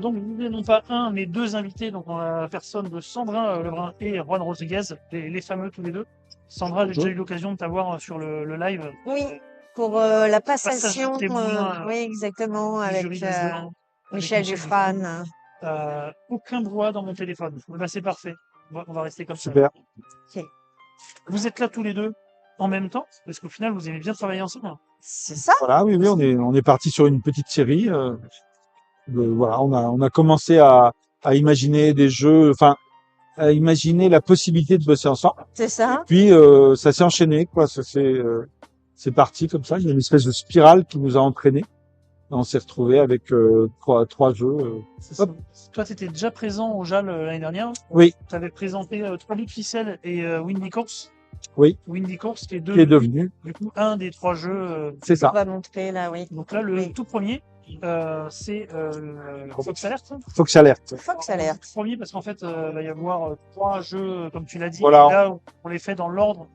Donc, vous avez non pas un, mais deux invités, donc en la personne de Sandra Lebrun et Juan Rodriguez, les fameux tous les deux. Sandra, j'ai déjà eu l'occasion de t'avoir sur le live. Oui, pour la Passage passation, de témoin oui, exactement, du avec jury du juin, avec Michel Michel Dufresne. aucun bruit dans mon téléphone. Bah, c'est parfait. On va rester comme ça. Super. Ok. Vous êtes là tous les deux en même temps, parce qu'au final, vous aimez bien travailler ensemble. C'est ça? Voilà, oui, on est parti sur une petite série. Voilà, on a commencé à imaginer des jeux, enfin, à imaginer la possibilité de bosser ensemble. C'est ça? Puis ça s'est enchaîné, quoi. C'est parti comme ça. Il y a une espèce de spirale qui nous a entraînés. On s'est retrouvé avec trois jeux. C'est ça. Toi, tu étais déjà présent au JAL l'année dernière. Oui, Tu avais présenté 3 Big Ficelle et Windy Course. oui, Windy Course, qui est qui est devenu. du coup un des 3 jeux. C'est On ça. va montrer là, oui. Donc là, le Oui. tout premier, c'est Fox Alert. Fox Alert. Fox Alert. Le premier, parce qu'en fait, il va y avoir 3 jeux, comme tu l'as dit. Voilà. Et là, on les fait dans l'ordre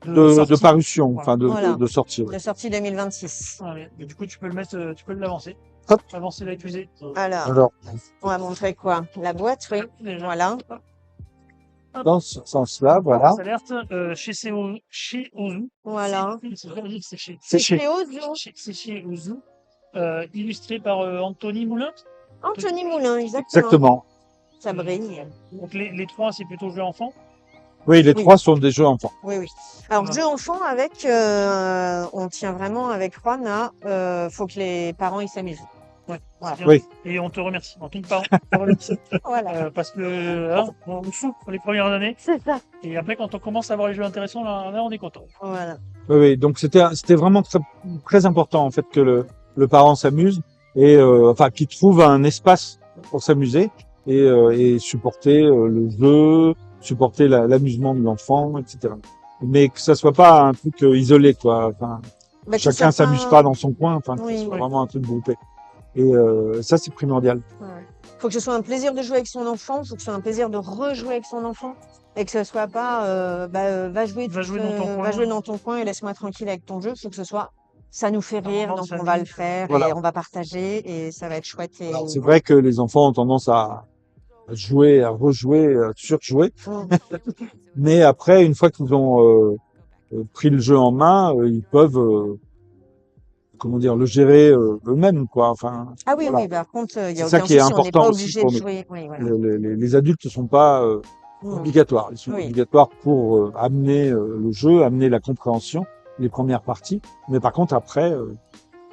De sortie. parution, Voilà. enfin Voilà. de sortie. Ouais. De sortie 2026. Ouais, mais du coup, tu peux le mettre, tu peux l'avancer. Hop. Avancer l'accusé. Alors, on va montrer quoi? La boîte, oui. Voilà. Dans ce sens-là, voilà. Fox Alert, chez Ozu. Voilà. C'est chez. C'est chez. C'est chez Ozu. Illustré par Anthony Moulin. Anthony Moulin, exactement. Exactement. Ça brille. Donc les 3, c'est plutôt jeu enfant. Oui, les Oui. 3 sont des jeux enfants. Oui, oui. Alors, Voilà. jeu enfant avec, on tient vraiment avec Juan à, faut que les parents ils s'amusent. Ouais, Voilà. c'est bien. Oui. Et on te remercie. En tant que parent, on te remercie. Voilà. Parce que hein, on fout pour les premières années. C'est ça. Et après, quand on commence à voir les jeux intéressants, là on est content. Voilà. Oui, oui. Donc c'était vraiment très important en fait que le parent s'amuse et enfin qu'il trouve un espace pour s'amuser et supporter le jeu, supporter l'amusement de l'enfant, etc. Mais que ça soit pas un truc isolé, quoi. Enfin, Bah, que chacun ça s'amuse soit- pas dans son coin. Enfin, que Oui. ce soit vraiment un truc groupé. Et ça, c'est primordial. Ouais. Faut que ce soit un plaisir de jouer avec son enfant, faut que ce soit un plaisir de rejouer avec son enfant, et que ce soit pas, va jouer, Va jouer dans ton coin. va jouer dans ton coin et laisse-moi tranquille avec ton jeu. Faut que ce soit, ça nous fait rire, moment de donc on famille. va le faire Voilà. et on va partager et ça va être chouette. Et... Alors, c'est vrai que les enfants ont tendance à jouer, à rejouer, à surjouer. Mais après, une fois qu'ils ont pris le jeu en main, ils peuvent, comment dire, le gérer eux-mêmes, quoi. Enfin, Ah oui, voilà. oui, par contre, il y a C'est ça aucun qui est souci, on n'est important pas aussi obligé pour de nous. jouer. Oui, voilà. Les adultes ne sont pas obligatoires. Ils sont Oui. obligatoires pour amener le jeu, amener la compréhension, les premières parties. Mais par contre, après,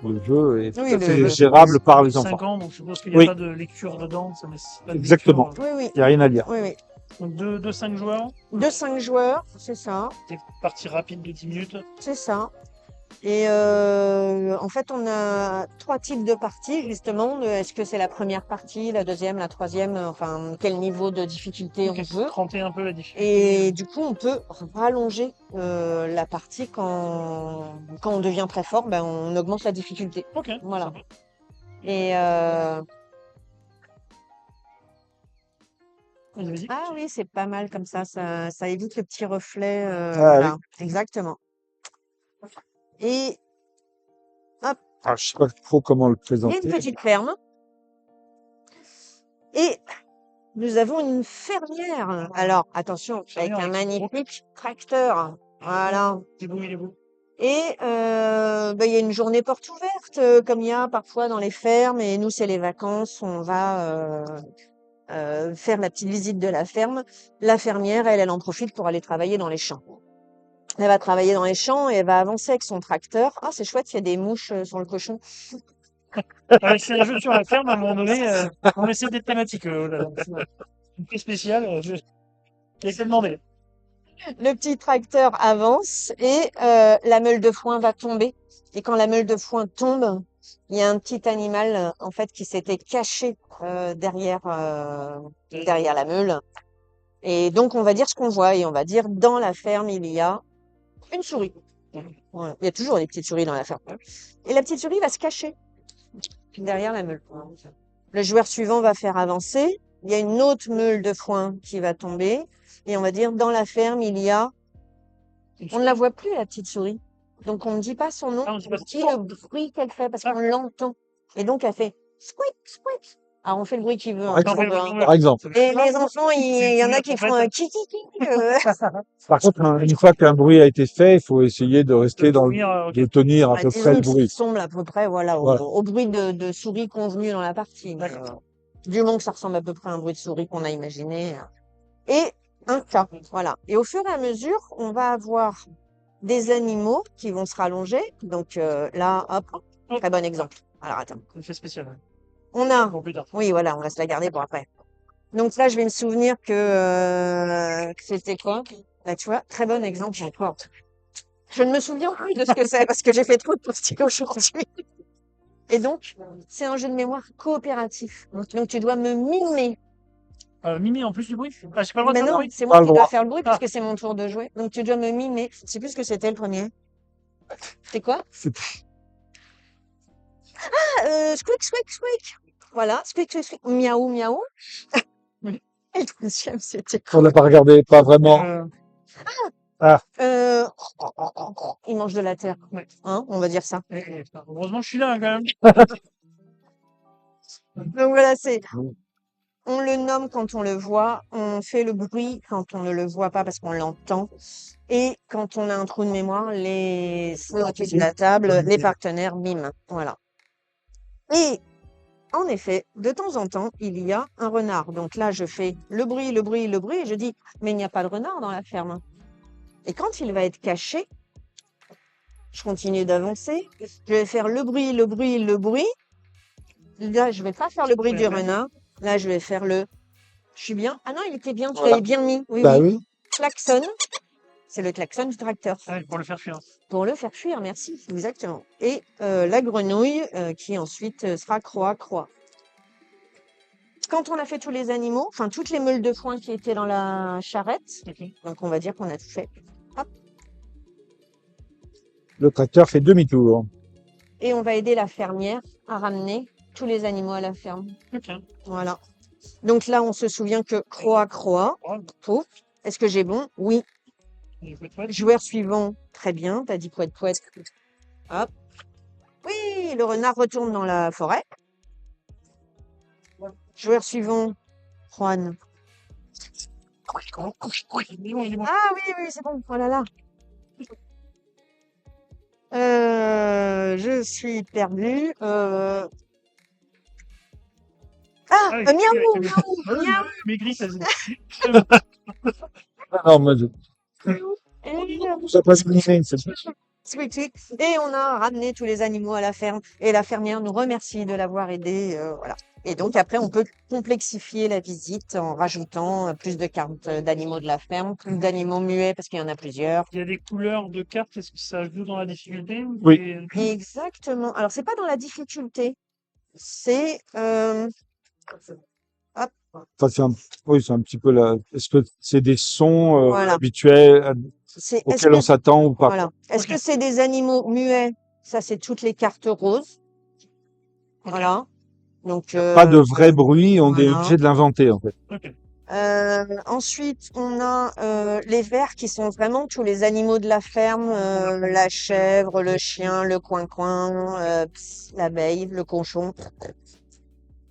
le jeu est tout Oui, à le fait jeu, gérable par les enfants. 5 ans, donc je suppose qu'il n'y a Oui. pas de lecture dedans. Ça nécessite pas de Exactement. lecture. Oui, oui. Il n'y a rien à dire. Oui, oui. Donc de 5 joueurs, De 5 joueurs, c'est ça. c'est partie rapide de 10 minutes. C'est ça. Et en fait, on a 3 types de parties, justement. Est-ce que c'est la première partie, la deuxième, la troisième, enfin, quel niveau de difficulté on veut. Cranter un peu la difficulté. Et du coup, on peut rallonger la partie quand on devient très fort, ben, on augmente la difficulté. Ok. Voilà. sympa. Et Vas-y. ah oui, c'est pas mal comme ça évite le petit reflet. Ah, Voilà, exactement. Et Ah, je sais pas trop comment le il y a présenter. une petite ferme. Et nous avons une fermière. Alors, attention, avec un magnifique tracteur. Voilà. Il est beau. Et il y a une journée porte ouverte, comme il y a parfois dans les fermes. Et nous, c'est les vacances. On va faire la petite visite de la ferme. La fermière, elle en profite pour aller travailler dans les champs. Elle va travailler dans les champs et elle va avancer avec son tracteur. Ah, c'est chouette, il y a des mouches sur le cochon. C'est un jeu sur la ferme, à un moment donné, on essaie d'être thématique. Une très spéciale. J'ai essayé de demander. Le petit tracteur avance et la meule de foin va tomber. Et quand la meule de foin tombe, il y a un petit animal en fait qui s'était caché derrière la meule. Et donc on va dire ce qu'on voit et on va dire dans la ferme il y a une souris. Voilà. Il y a toujours des petites souris dans la ferme. Et la petite souris va se cacher derrière la meule. Le joueur suivant va faire avancer. Il y a une autre meule de foin qui va tomber. Et on va dire, dans la ferme, il y a... On ne la voit plus, la petite souris. Donc, on ne dit pas son nom. Ah, on dit pas On dit le bruit qu'elle fait parce qu'on l'entend. Et donc, elle fait squeak, squeak. Alors, on fait le bruit qu'il veut, Par hein, exemple. si on veut, hein. Par exemple. Et les enfants, il y en a qui font un ki ki ki. Par contre, une fois qu'un bruit a été fait, il faut essayer de rester dans le, Ok. de tenir à peu Disons près le que ça bruit. ressemble à peu près, voilà, Voilà. au bruit de souris convenu dans la partie. D'accord. Du moment que ça ressemble à peu près à un bruit de souris qu'on a imaginé. Et un cas, voilà. Et au fur et à mesure, on va avoir des animaux qui vont se rallonger. Donc là, hop, très bon exemple. Alors attends, Effet spécial. Ouais. on a, Pour plus tard. oui, voilà, on va se la garder pour après. Donc là, je vais me souvenir que c'était quoi? Là, tu vois, très bon exemple encore. Je ne me souviens plus de ce que c'est parce que j'ai fait trop de post-it aujourd'hui. Et donc, c'est un jeu de mémoire coopératif. Donc, tu dois me mimer. Mimi en plus du bruit. Ah, j'ai pas le droit de Mais faire le non, bruit. c'est Pas moi le qui dois droit. faire le bruit Ah. puisque c'est mon tour de jouer. Donc, tu dois me mimer. Je sais plus ce que c'était le premier. C'est quoi? C'est- Squeak, squeak, squeak. Voilà, squeak, squeak, squeak. Miaou, miaou. Oui. Et le deuxième, c'était On n'a pas regardé, pas vraiment. Ah, euh, il mange de la terre. Ouais. Hein, on va dire ça. Heureusement, je suis là quand même. Donc voilà, on le nomme quand on le voit, on fait le bruit quand on ne le voit pas parce qu'on l'entend. Et quand on a un trou de mémoire, les autour de la table, les partenaires miment. Voilà. Et en effet, de temps en temps, il y a un renard. Donc là, je fais le bruit, le bruit, le bruit, et je dis, mais il n'y a pas de renard dans la ferme. Et quand il va être caché, je continue d'avancer. Je vais faire le bruit, le bruit, le bruit. Là, je vais pas faire le bruit du renard. Là, je vais faire le. Je suis bien. Ah non, il était bien. Tu Voilà. l'avais bien mis. Oui, bah oui. oui. Klaxon. C'est le klaxon du tracteur. Ah, pour le faire fuir. Pour le faire fuir, merci. Exactement. Et la grenouille qui ensuite sera croix-croix. Quand on a fait tous les animaux, enfin toutes les meules de foin qui étaient dans la charrette, Ok. donc on va dire qu'on a tout fait. Le tracteur fait demi-tour. Et on va aider la fermière à ramener tous les animaux à la ferme. Ok. Voilà. Donc là, on se souvient que croix-croix. Pouf. Est-ce que j'ai bon? Oui. Joueur suivant. Très bien. T'as dit poète-poète. Hop. Oui, le renard retourne dans la forêt. Joueur suivant. Juan. Ah oui, oui, c'est bon. Oh là là. Je suis perdue. Ah, miaou, miaou, miaou. Maigri, ça se Ah non, moi, Et ça passe bien. squeak, squeak. Et on a ramené tous les animaux à la ferme. Et la fermière nous remercie de l'avoir aidé. Voilà. Et donc après, on peut complexifier la visite en rajoutant plus de cartes d'animaux de la ferme, plus d'animaux muets parce qu'il y en a plusieurs. Il y a des couleurs de cartes, est-ce que ça joue dans la difficulté? Oui. Exactement. Alors, c'est pas dans la difficulté. C'est Enfin, oui, c'est un petit peu là. Est-ce que c'est des sons Voilà. habituels est-ce auxquels on que s'attend ou pas? voilà. Est-ce que c'est des animaux muets? Ça, c'est toutes les cartes roses. Voilà. Donc Pas de vrai bruit, on est voilà. obligé de l'inventer en fait. Ok. Ensuite, on a les vers qui sont vraiment tous les animaux de la ferme, la chèvre, le chien, le coin-coin, l'abeille, le cochon.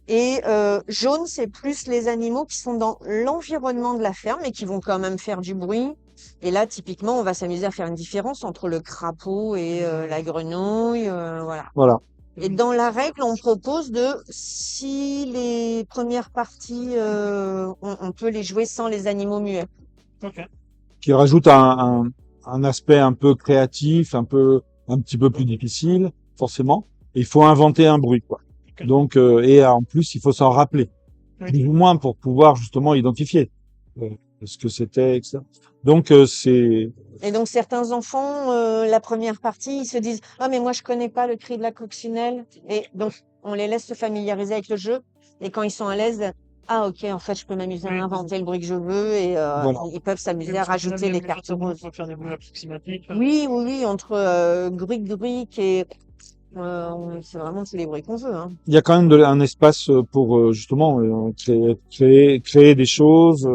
Et jaune, c'est plus les animaux qui sont dans l'environnement de la ferme et qui vont quand même faire du bruit. Et là, typiquement, on va s'amuser à faire une différence entre le crapaud et la grenouille, voilà. Voilà. Et dans la règle, on propose si les premières parties, on peut les jouer sans les animaux muets. Ok. Qui rajoute un aspect un peu créatif, un petit peu plus difficile, forcément. Et il faut inventer un bruit, quoi. Ok. Donc, et en plus, il faut s'en rappeler. Oui. Plus ou moins pour pouvoir justement identifier ce que c'était, etc. Donc, c'est Et donc, certains enfants, la première partie, ils se disent « Ah, mais moi, je connais pas le cri de la coccinelle. » Et donc, on les laisse se familiariser avec le jeu. Et quand ils sont à l'aise, « Ah, ok, en fait, je peux m'amuser à Oui. inventer le bruit que je veux. » Et Voilà. ils peuvent s'amuser à rajouter les cartes roses. On peut faire des bruits approximatifs. Oui, oui, oui, entre gruic-gruic et... c'est vraiment tous les bruits qu'on veut. Hein. il y a quand même un espace pour justement créer des choses,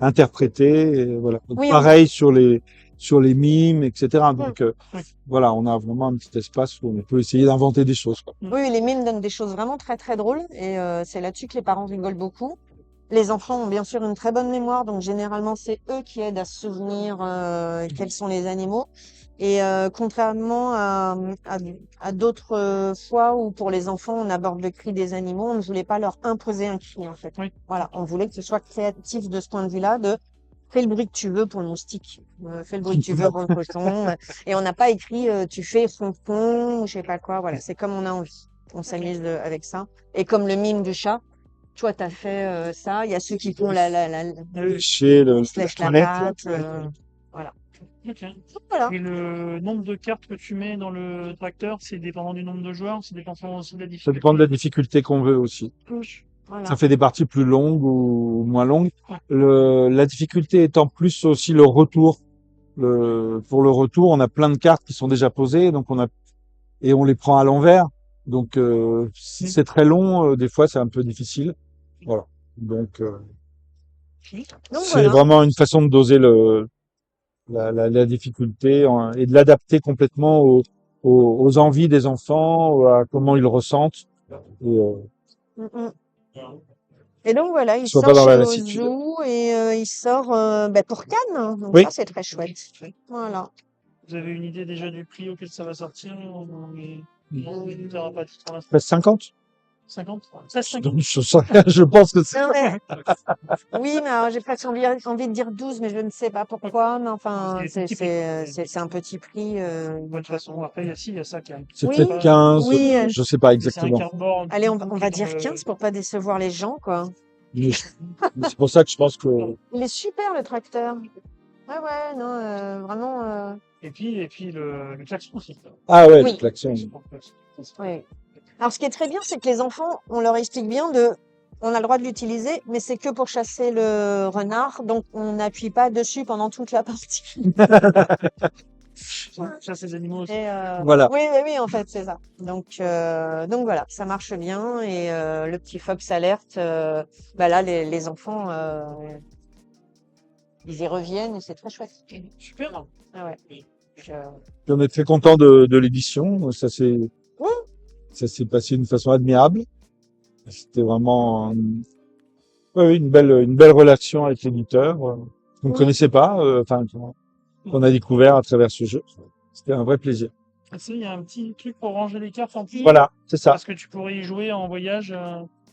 interpréter, et voilà. Donc, Oui, pareil sur sur les mimes, etc. Donc Oui. voilà, on a vraiment un petit espace où on peut essayer d'inventer des choses, quoi. Oui, les mimes donnent des choses vraiment très très drôles et c'est là-dessus que les parents rigolent beaucoup. Les enfants ont bien sûr une très bonne mémoire, donc généralement c'est eux qui aident à se souvenir quels sont les animaux. Et contrairement à, à d'autres fois où pour les enfants on aborde le cri des animaux, on ne voulait pas leur imposer un cri en fait. Oui. Voilà, on voulait que ce soit créatif de ce point de vue-là, de fais le bruit que tu veux pour le moustique, fais le bruit que tu veux pour le cochon. Et on n'a pas écrit tu fais fonfon ou je sais pas quoi. Voilà, c'est comme on a envie. On s'amuse avec ça. Et comme le mime du chat, toi t'as fait ça. Il y a ceux qui font Chez ils se la lèchent la toilette, patte. Voilà. Ok. Voilà. Et le nombre de cartes que tu mets dans le tracteur, c'est dépendant du nombre de joueurs, c'est dépendant aussi de la ça difficulté. dépend de la difficulté qu'on veut aussi. Voilà. Ça fait des parties plus longues ou moins longues. Ouais. La difficulté étant plus aussi le retour. Pour le retour, on a plein de cartes qui sont déjà posées, donc et on les prend à l'envers. Donc, si c'est très long, des fois, c'est un peu difficile. Voilà. Donc, Donc c'est voilà. vraiment une façon de doser la difficulté et de l'adapter complètement aux envies des enfants, à comment ils le ressentent. Et, Mm, mm. Et donc voilà, il soit sort pas dans chez la lassitude. Ozu et il sort pour Cannes, hein. Donc Oui. ça c'est très chouette. Voilà. Vous avez une idée déjà du prix auquel ça va sortir? Non, il nous aura pas dit pour l'instant. 13,50? 50? 13,50. Donc, je sais rien, je pense que c'est, Non, mais- Oui, mais alors, j'ai presque envie de dire 12, mais je ne sais pas pourquoi. Mais enfin, C'est un petit prix. c'est un petit prix. De toute façon, après, il y a ça qui arrive. c'est Oui, peut-être 15, oui. je sais pas C'est un exactement. cardboard. Allez, on qui va est dans dire le- 15 pour pas décevoir les gens, quoi. Mais c'est pour ça que je pense que, Il est super, le tracteur. Ouais, ouais, non, vraiment. Et puis le klaxon aussi. ah ouais, Oui. le klaxon. Oui. Alors, ce qui est très bien, c'est que les enfants, on leur explique bien on a le droit de l'utiliser, mais c'est que pour chasser le renard, donc on n'appuie pas dessus pendant toute la partie. Ça, ces animaux aussi. Et, Voilà. oui, oui, oui, en fait, c'est ça. Donc voilà, ça marche bien. Et le petit Fox Alert, bah là, les enfants, ils y reviennent et c'est très chouette. Super. Ah ouais. On est très content de l'édition. Oui. Ça s'est passé d'une façon admirable. C'était vraiment, ouais, une belle relation avec l'éditeur, qu'on ne Oui. connaissait pas, enfin, qu'on a découvert à travers ce jeu. C'était un vrai plaisir. Ah, il y a un petit truc pour ranger les cartes en plus. Voilà, c'est ça. Parce que tu pourrais y jouer en voyage.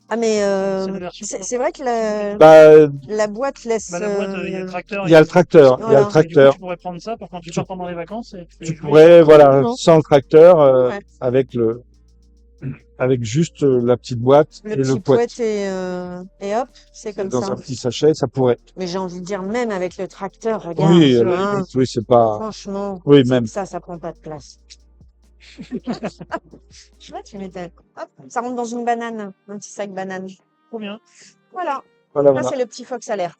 Ah, mais C'est la version. c'est vrai que Bah, la boîte laisse. Bah, la boîte, il y a le tracteur. il y a le tracteur, il y a Voilà. le Et du coup, tracteur. tu pourrais prendre ça pour quand tu pars pendant les vacances. Et Tu jouer. pourrais, voilà, Complètement. sans le tracteur, Ouais. avec juste la petite boîte Le et le petit poète poète et hop, c'est comme dans ça. un petit sachet, ça pourrait. Mais j'ai envie de dire, même avec le tracteur, regarde, Oui, à la hein, limite, oui, c'est pas, franchement, oui, même. ça prend pas de place. Ouais, tu m'étonnes. Hop, ça rentre dans une banane, un petit sac banane. Trop bien. Voilà. Voilà, Là, voilà. c'est le petit Fox Alert.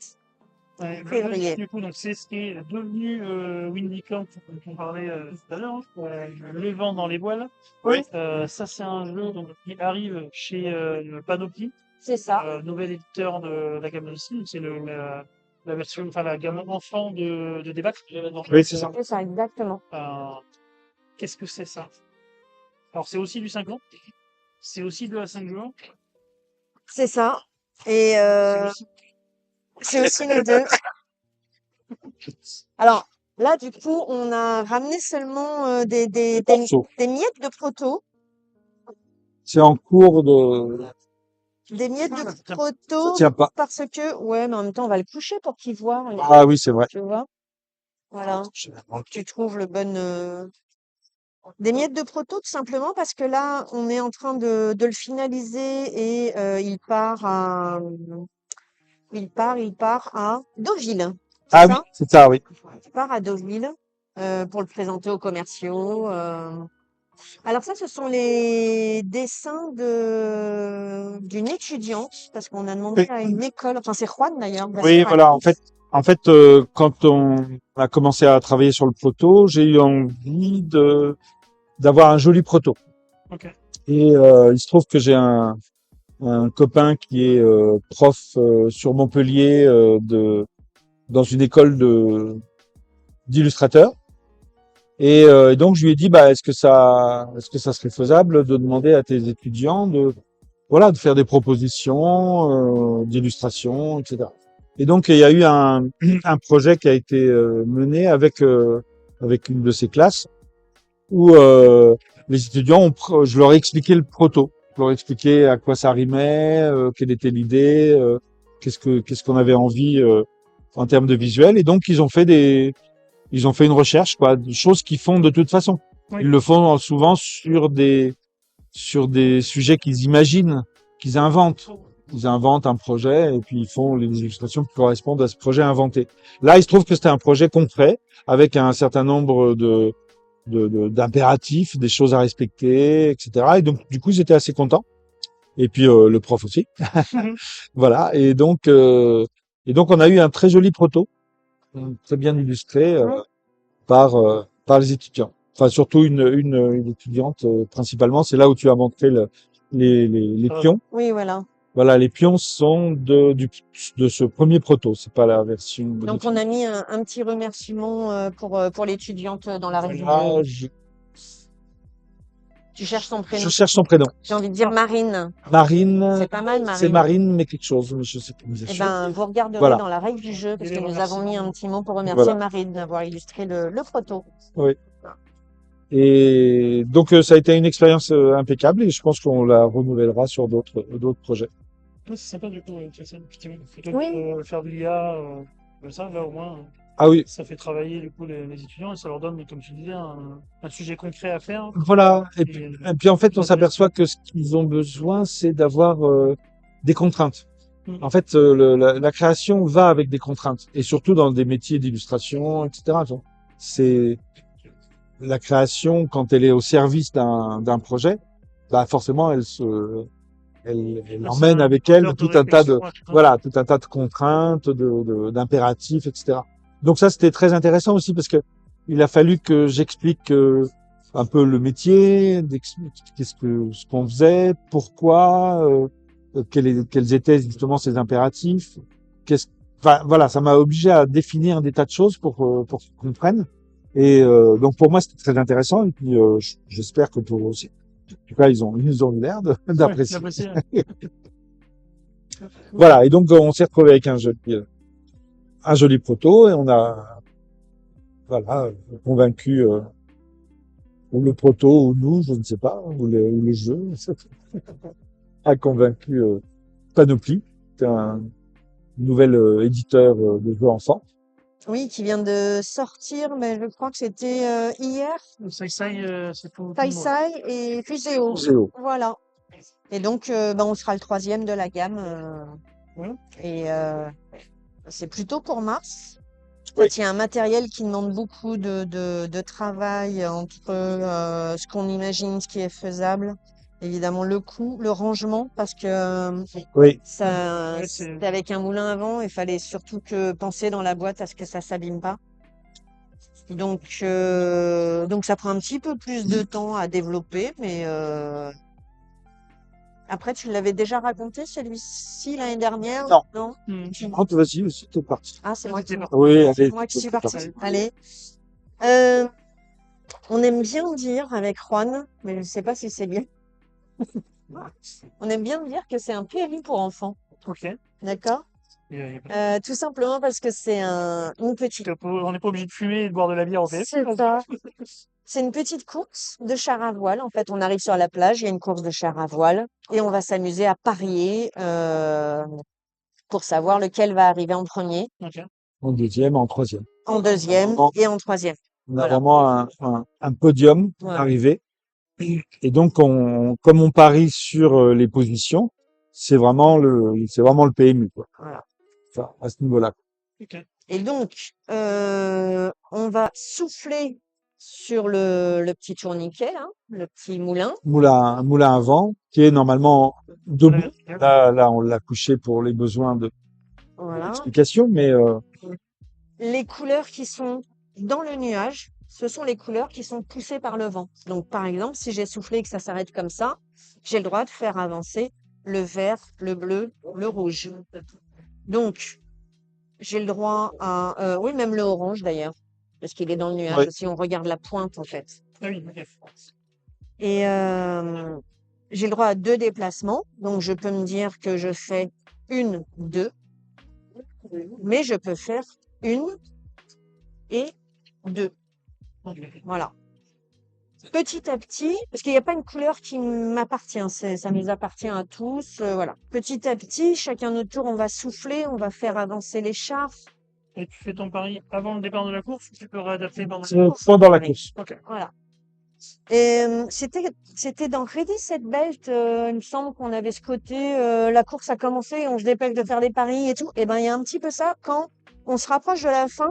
Ouais, Février. du coup, donc c'est ce qui est devenu Windy Camp, dont on parlait tout à l'heure, hein, le vent dans les voiles. Oui. Ça, c'est un jeu donc, qui arrive chez Panoply, C'est ça. nouvel éditeur de la gamme de Steam. C'est la version, enfin la gamme enfant de Débâcle. Oui, c'est ça. C'est ça, exactement. Qu'est-ce que c'est ça? Alors, c'est aussi du 5 ans. C'est aussi de la 5 joueurs. C'est ça. Et c'est aussi les deux. Alors, là, du coup, on a ramené seulement des Morceau. miettes de proto. C'est en cours de, Des miettes Ça de tient- proto ça tient pas. parce que, ouais, mais en même temps, on va le coucher pour qu'il voit. Ah oui, c'est vrai. Tu vois? Voilà. Tu trouves le bon. Des miettes de proto, tout simplement parce que là, on est en train de le finaliser et il part à Deauville. C'est Ah oui, ça? c'est ça, oui. Il part à Deauville pour le présenter aux commerciaux. Alors ça, ce sont les dessins d'une étudiante, parce qu'on a demandé Oui. à une école, enfin c'est Juan d'ailleurs. Oui, voilà. En fait, quand on a commencé à travailler sur le proto, j'ai eu envie d'avoir un joli proto. Ok. Et il se trouve que j'ai un copain qui est prof sur Montpellier dans une école d'illustrateur. Et donc je lui ai dit, est-ce que ça serait faisable de demander à tes étudiants de faire des propositions d'illustration, etc. Et donc il y a eu un projet qui a été mené avec une de ces classes où les étudiants je leur ai expliqué le proto, je leur ai expliqué à quoi ça rimait, quelle était l'idée, qu'est-ce qu'on avait envie en termes de visuel. Et donc ils ont fait une recherche, quoi, des choses qu'ils font de toute façon. Oui. Ils le font souvent sur des sujets qu'ils imaginent, qu'ils inventent. Ils inventent un projet et puis ils font les illustrations qui correspondent à ce projet inventé. Là, il se trouve que c'était un projet concret avec un certain nombre d'impératifs, des choses à respecter, etc. Et donc, du coup, j'étais assez content. Et puis, le prof aussi. Voilà. Et donc, on a eu un très joli proto, très bien illustré, par les étudiants. Enfin, surtout une étudiante, principalement. C'est là où tu as montré les pions. Oui, voilà. Voilà, les pions sont de ce premier proto. C'est pas la version. Donc, on a mis un petit remerciement pour l'étudiante dans la révision. Là, Tu cherches son prénom. je cherche son prénom. J'ai envie de dire Marine. Marine. C'est pas mal, C'est Marine. Marine, mais quelque chose. Mais je sais pas. Eh ben, vous regarderez Voilà. dans la règle du jeu, parce Et que les nous avons mis un remerciements. petit mot pour remercier Voilà. Marine d'avoir illustré le proto. Oui. Et donc, ça a été une expérience impeccable et je pense qu'on la renouvellera sur d'autres projets. Ouais, c'est sympa du coup, tu sais, effectivement, plutôt Oui. que de faire de l'IA, comme ça, là au moins, Ah oui, ça fait travailler du coup les étudiants et ça leur donne, comme tu disais, un sujet concret à faire. voilà. Et puis en fait, on Ça s'aperçoit que ce qu'ils ont besoin, c'est d'avoir des contraintes. Mm. En fait, la création va avec des contraintes et surtout dans des métiers d'illustration, etc. Donc, c'est la création quand elle est au service d'un projet, forcément, elle Là, emmène c'est avec un elle moteur de tout un tas de, réflexion, ouais, tout voilà, tout un tas de contraintes, d'impératifs, etc. Donc ça, c'était très intéressant aussi parce que il a fallu que j'explique un peu le métier, d'expliquer ce qu'on faisait, pourquoi, quels étaient justement ces impératifs. Enfin, voilà, ça m'a obligé à définir des tas de choses pour qu'ils comprennent. Et donc pour moi, c'était très intéressant. Et puis j'espère que pour eux aussi. En tout cas, ils ont eu l'air Ouais, d'apprécier. d'apprécier, ouais. Voilà, et donc on s'est retrouvé avec un joli proto et on a convaincu ou le proto ou nous, je ne sais pas, ou le jeu a convaincu Panoply, c'est un nouvel éditeur de jeux enfants. Oui, qui vient de sortir, mais je crois que c'était hier. C'est tout. Taisai et Fuseo. Zéo. Voilà. Et donc, on sera le troisième de la gamme. Ouais. Et c'est plutôt pour mars. Oui. Il y a un matériel qui demande beaucoup de travail entre ce qu'on imagine, ce qui est faisable. Évidemment, le coût, le rangement, parce que Oui, ça, Ouais, c'était avec un moulin à vent. Il fallait surtout que penser dans la boîte à ce que ça s'abîme pas. Donc ça prend un petit peu plus de temps à développer, mais après, tu l'avais déjà raconté celui-ci l'année dernière? Non. Non? rentre, vas-y, c'est parti. Ah, c'est moi qui Oui, allez. c'est moi qui suis partie. Allez. On aime bien dire avec Juan, mais je ne sais pas si c'est bien. On aime bien dire que c'est un PLU pour enfants. Ok. D'accord? Il y a Tout simplement parce que c'est une petite. On n'est pas obligé de fumer et de boire de la bière au PF. C'est ça. C'est une petite course de char à voile. En fait, on arrive sur la plage, il y a une course de char à voile et on va s'amuser à parier pour savoir lequel va arriver en premier, Ok. En deuxième, en troisième. en deuxième Bon. et en troisième. On a Voilà. vraiment un podium Voilà. arrivé. Et donc, comme on parie sur les positions, c'est vraiment le PMU, quoi. Voilà. Enfin, à ce niveau-là. Ok. Et donc, on va souffler sur le petit tourniquet, là, le petit moulin. Un moulin à vent qui est normalement debout. Voilà. Là, on l'a couché pour les besoins Voilà. d'explication, mais Les couleurs qui sont dans le nuage, ce sont les couleurs qui sont poussées par le vent. Donc, par exemple, si j'ai soufflé et que ça s'arrête comme ça, j'ai le droit de faire avancer le vert, le bleu, le rouge. Donc, j'ai le droit à, oui, même le orange d'ailleurs. parce qu'il est dans le nuage Ouais. aussi. On regarde la pointe, en fait. Ah oui, ok. Et j'ai le droit à 2 déplacements. Donc, je peux me dire que je fais 1, 2, mais je peux faire 1 et 2. Ok. Voilà. Petit à petit, parce qu'il n'y a pas une couleur qui m'appartient, ça nous appartient à tous, voilà. Petit à petit, chacun notre tour, on va souffler, on va faire avancer les chars. Et tu fais ton pari avant le départ de la course ou tu peux réadapter pendant C'est la course? pendant la course. Ok. Voilà. Et c'était dans Ready Set Belt, il me semble qu'on avait ce côté, la course a commencé, on se dépêche de faire des paris et tout. Et ben, il y a un petit peu ça quand on se rapproche de la fin.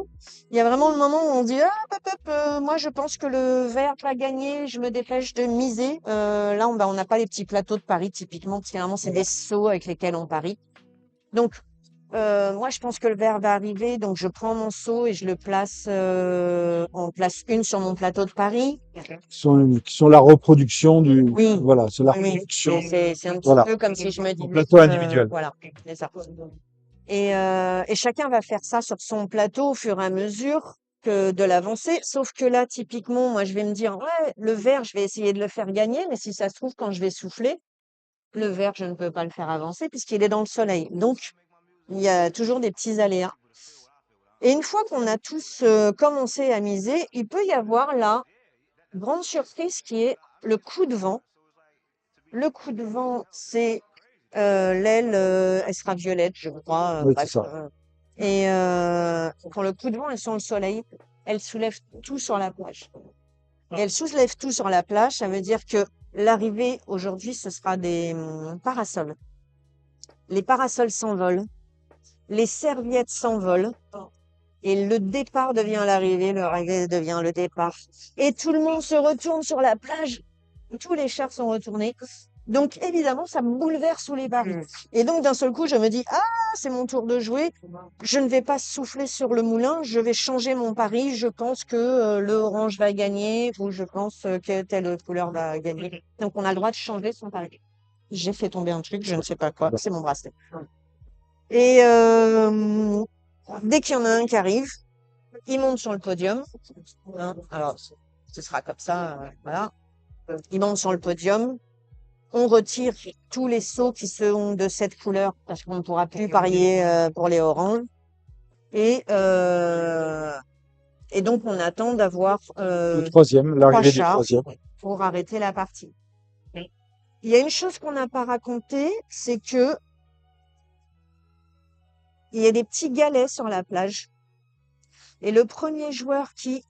Il y a vraiment le moment où on dit ah, hop, hop, moi je pense que le vert va gagner, je me dépêche de miser. Là, on n'a pas les petits plateaux de paris typiquement, parce que généralement c'est des seaux avec lesquels on parie. Donc, moi, je pense que le vert va arriver, donc je prends mon seau et je le place en place 1 sur mon plateau de paris. Qui sont la reproduction du, Oui, voilà, c'est la oui, reproduction. c'est un petit Voilà. peu comme si je me disais, Plateau individuel. voilà, c'est ça. Et chacun va faire ça sur son plateau au fur et à mesure que de l'avancée. Sauf que là, typiquement, moi, je vais me dire, ouais, le vert, je vais essayer de le faire gagner, mais si ça se trouve, quand je vais souffler, le vert, je ne peux pas le faire avancer puisqu'il est dans le soleil. Donc, il y a toujours des petits aléas. Et une fois qu'on a tous commencé à miser, il peut y avoir la grande surprise qui est le coup de vent. Le coup de vent, c'est l'aile, elle sera violette, je crois. Oui, c'est Bref. ça. Et quand le coup de vent est sur le soleil, elle soulève tout sur la plage. Et elle soulève tout sur la plage, ça veut dire que l'arrivée aujourd'hui, ce sera des parasols. Les parasols s'envolent, les serviettes s'envolent. Et le départ devient l'arrivée, l'arrivée devient le départ. Et tout le monde se retourne sur la plage. Tous les chars sont retournés. Donc, évidemment, ça me bouleverse sous les paris. Et donc, d'un seul coup, je me dis, ah, c'est mon tour de jouer. Je ne vais pas souffler sur le moulin. Je vais changer mon pari. Je pense que le orange va gagner ou je pense que telle couleur va gagner. Donc, on a le droit de changer son pari. J'ai fait tomber un truc, je ne sais pas quoi. C'est mon bracelet. Et dès qu'il y en a un qui arrive, il monte sur le podium. Hein, alors, ce sera comme ça, voilà. Il monte sur le podium. On retire tous les seaux qui sont de cette couleur parce qu'on ne pourra plus parier pour les oranges. Et, euh, et donc, on attend d'avoir Le troisième, 3 l'arrivée du chars troisième. pour arrêter la partie. Il y a une chose qu'on n'a pas racontée, c'est que il y a des petits galets sur la plage. Et le premier joueur qui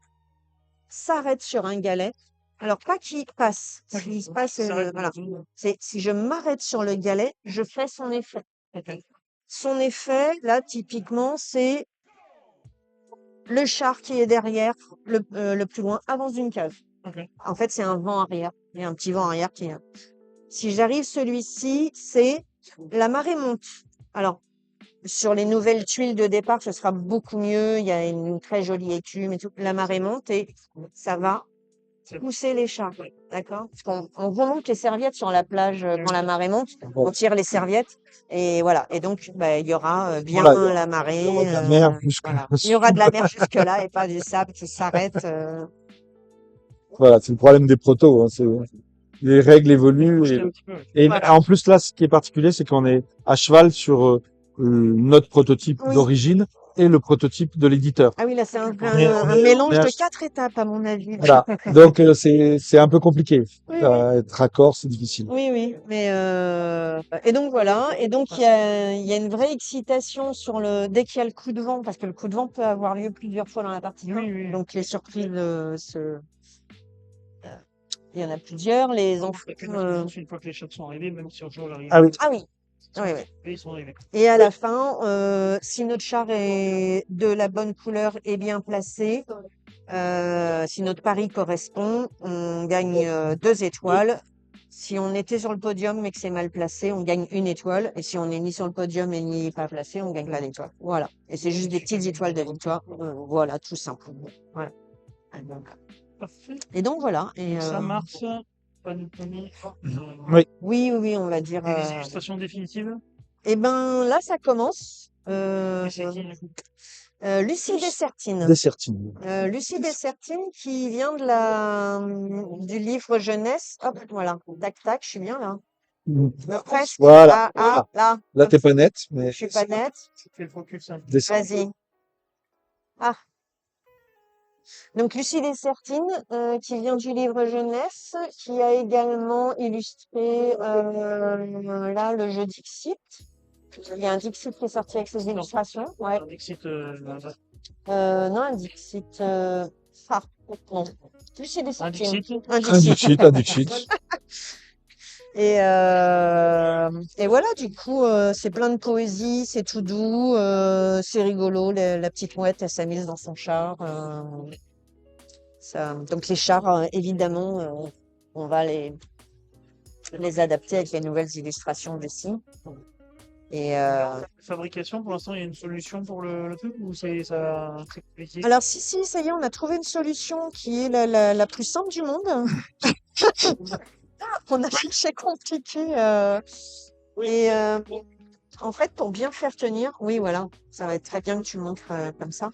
s'arrête sur un galet, alors pas qui passe, s'il se passe, voilà. C'est si je m'arrête sur le galet, je fais son effet. Son effet, là, typiquement, c'est le char qui est derrière, le plus loin, avance d'une case. En fait, c'est un vent arrière. Il y a un petit vent arrière qui est. Si j'arrive celui-ci, c'est la marée monte. Alors, sur les nouvelles tuiles de départ, ce sera beaucoup mieux. Il y a une très jolie écume et tout. La marée monte et ça va pousser les chars. D'accord? Parce qu'on remonte les serviettes sur la plage quand la marée monte. On tire les serviettes et voilà. Et donc, bah, il y aura bien Voilà, la marée. il y aura de la mer Voilà. Il y aura de la mer jusque-là et pas du sable qui s'arrête. Voilà, c'est le problème des protos. Hein, les règles évoluent. Et Voilà. en plus, là, ce qui est particulier, c'est qu'on est à cheval sur notre prototype Oui. d'origine et le prototype de l'éditeur. Ah oui, là, c'est un est- mélange on est de à- 4 étapes, à mon avis. Voilà. Donc, c'est un peu compliqué. Oui, Être raccord, c'est difficile. oui, oui. Mais et donc voilà. Et donc il y a une vraie excitation sur dès qu'il y a le coup de vent, parce que le coup de vent peut avoir lieu plusieurs fois dans la partie. Donc les surprises il y en a plusieurs. Les enfants. Une fois que les chats sont arrivés, même si on joue à l'arrivée. Ah oui. Ah oui. Oui, oui. Ils sont arrivés. Et à la fin, si notre char est de la bonne couleur et bien placé, si notre pari correspond, on gagne 2 étoiles. Si on était sur le podium mais que c'est mal placé, on gagne 1 étoile. Et si on n'est ni sur le podium et ni pas placé, on gagne pas d'étoile. Voilà. Et c'est juste des petites étoiles de victoire. Voilà, tout simple. Voilà. Parfait. Et donc voilà. Et Ça marche. Pas de panique. Oui. oui, oui, on va dire. Et les illustrations définitives? Eh ben là, ça commence. Et c'est qui, du coup? Lucie Dessertine. Dessertine. Lucie Dessertine qui vient du livre jeunesse. Hop, voilà. Tac, tac, je suis bien là. Presque. Voilà. Là. Là, Hop, t'es pas nette, mais je suis pas nette. Fais le focus. Hein. Dessertine. Vas-y. Ah. Donc Lucie Dessertine, qui vient du livre jeunesse, qui a également illustré là le jeu Dixit. Il y a un Dixit qui est sorti avec ses illustrations. Ouais. Un Dixit, Non, un Dixit. Ah, non. Lucie un Dessertine. Dixit. Un Un Dixit, un Dixit. Et voilà, du coup, c'est plein de poésie, c'est tout doux, c'est rigolo. La petite mouette, elle s'amuse dans son char. Donc les chars, évidemment, on va les adapter avec les nouvelles illustrations d'ici. Et Fabrication, pour l'instant, il y a une solution pour le truc ou c'est ça très compliqué? alors si, ça y est, on a trouvé une solution qui est la plus simple du monde. On a cherché compliqué. Et en fait, pour bien faire tenir, oui, voilà, ça va être très bien que tu montres comme ça.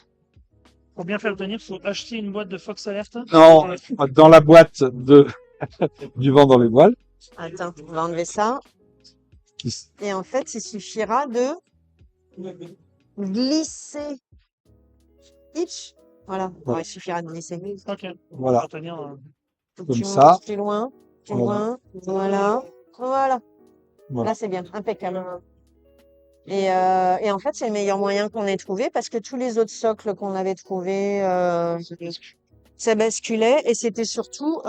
Pour bien faire le tenir, il faut acheter une boîte de Fox Alert. Non, dans la boîte du vent dans les voiles. Attends, on va enlever ça. qui s- Et en fait, il suffira de glisser. Hitch. Voilà, Voilà. il suffira de glisser. Ok. Voilà. Pour tenir. Donc, Comme tu ça. montes plus loin, voilà. Voilà. Là, c'est bien, impeccable. Et en fait, c'est le meilleur moyen qu'on ait trouvé parce que tous les autres socles qu'on avait trouvés, ça basculait et c'était surtout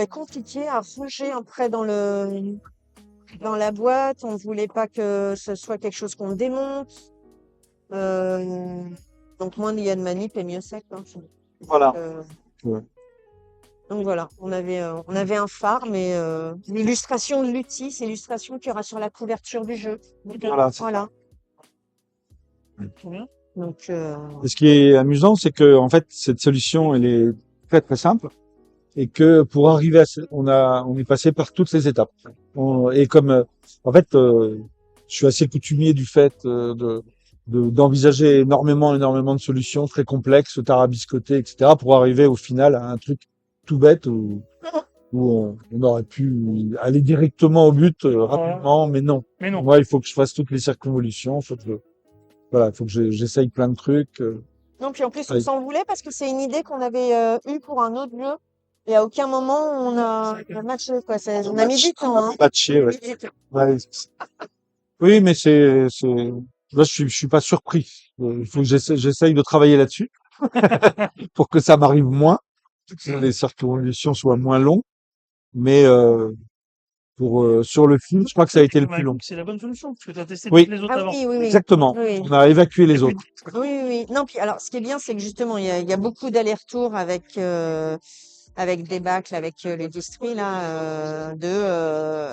compliqué à ranger après dans la boîte. On voulait pas que ce soit quelque chose qu'on démonte. Donc moins il y a de manip et mieux c'est, quoi. Voilà. Euh, Ouais. donc voilà, on avait un phare, mais l'illustration de l'outil, c'est l'illustration qu'il y aura sur la couverture du jeu. Voilà. Voilà. Trop bien. Donc Et ce qui est amusant, c'est que en fait, cette solution, elle est très très simple, et que pour arriver on est passé par toutes les étapes. Et comme en fait, je suis assez coutumier du fait d'envisager énormément de solutions très complexes, tarabiscotées, etc., pour arriver au final à un truc tout bête où on aurait pu aller directement au but rapidement, mais non. Mais non. Moi, il faut que je fasse toutes les circonvolutions, voilà, il faut que j'essaye plein de trucs. non, puis en plus on Ouais. s'en voulait parce que c'est une idée qu'on avait eue pour un autre jeu. Et à aucun moment on a matché, quoi. On a mis du temps, hein. Matché, ouais. Ouais. Oui, mais là, je suis pas surpris. Il faut que j'essaye de travailler là-dessus pour que ça m'arrive moins, que les circonvolutions soient moins longs. Mais sur le film, je crois que ça a été le plus long. C'est la bonne solution parce que tu as testé Oui. toutes les autres Ah avant. oui. Exactement. Oui. On a évacué les autres. Oui. Non, puis alors, ce qui est bien, c'est que justement, il y a beaucoup d'allers-retours avec Débâcle, avec les districts, là,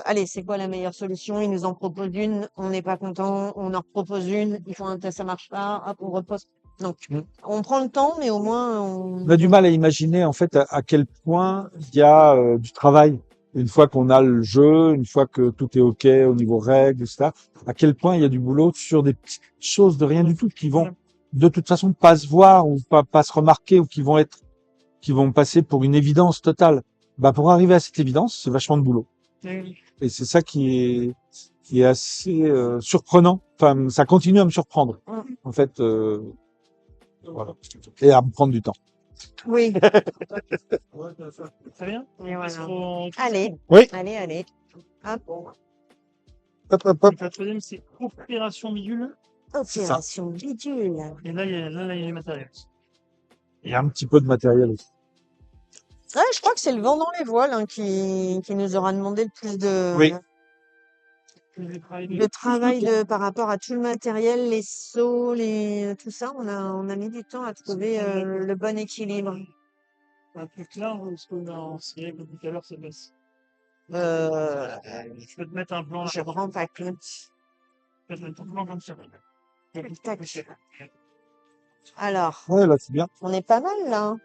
allez, c'est quoi la meilleure solution? Ils nous en proposent une, on n'est pas content, on en propose une, ils font un test, ça marche pas, hop, on repose. Donc, on prend le temps, mais au moins, On a du mal à imaginer en fait à quel point il y a du travail une fois qu'on a le jeu, une fois que tout est ok au niveau règles, etc. À quel point il y a du boulot sur des petites choses de rien du tout qui vont de toute façon pas se voir ou pas se remarquer ou qui vont passer pour une évidence totale. Bah pour arriver à cette évidence, c'est vachement de boulot. Et c'est ça qui est assez surprenant. Enfin, ça continue à me surprendre en fait. Voilà. Et à me prendre du temps. oui. Très bien. Et voilà. Faut- Allez, Oui. allez. Hop, Hop. Donc, la troisième, c'est Opération Bidule. opération bidule. Et là, il y a les matériels. Il y a un petit peu de matériel aussi. Ouais, je crois que c'est le vent dans les voiles, hein, qui nous aura demandé le plus Oui. de travail par rapport à tout le matériel, les seaux, tout ça. On a mis du temps à trouver le bon équilibre. Un peu clair, parce que en série, comme tout à l'heure, ça passe. Je peux te mettre un plan là. Je rends pas compte. Je peux te mettre un plan comme ça. Tac. Alors, Ouais, là, c'est bien. on est pas mal là, hein.